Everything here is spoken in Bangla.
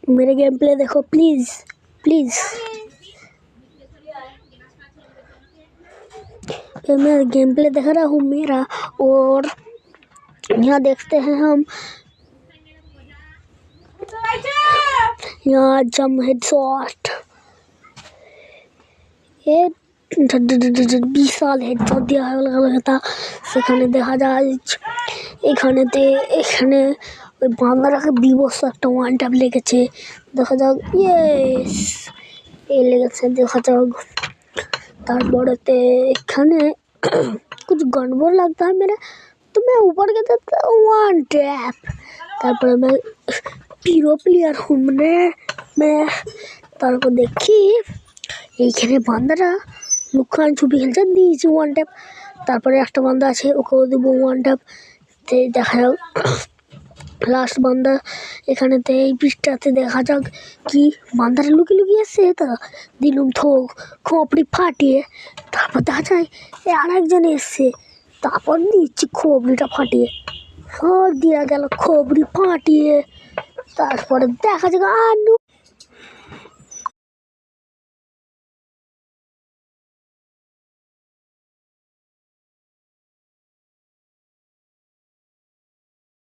मेरे गेम प्ले देखो प्लीज प्लीज। ये मैं गेम प्ले देख रहा हूँ मेरा, और यहाँ देखते हैं हम यहाँ जम हेडशॉट, ये 20 সাল হেডশট দেওয়া হয়ে গেল। সেখানে দেখা যায় এখানে ওই বান্দারাকে বিবস্ত একটা ওয়ান ট্যাপ লেগেছে। দেখা যাক, ইয়েস এ লেগেছে। দেখা যাক তারপরেতে এখানে कुछ गड़बड़ लगता है मेरे, तो मैं ऊपर के देता हूँ वन टैप। তারপরে मैं प्रो प्लेयर हूँ मैं তারপর দেখি এইখানে বান্দারা লুকান ছুপি খেলছে, দিয়েছি ওয়ান ট্যাপ। তারপরে একটা বান্দা আছে, ওকেও দেবো ওয়ান ট্যাপ। দেখা যাক লাস্ট বান্দা এখানেতে এই পৃষ্ঠাতে দেখা যাক কি বান্দারা লুকিয়ে লুকিয়ে এসছে। তা দিলুম থোক খোপড়ি ফাটিয়ে। তারপর দেখা যায় আর একজন এসছে, তারপর দিচ্ছি খোপড়িটা ফাটিয়ে। দেওয়া গেল খোপড়ি ফাটিয়ে। তারপরে দেখা যাক আর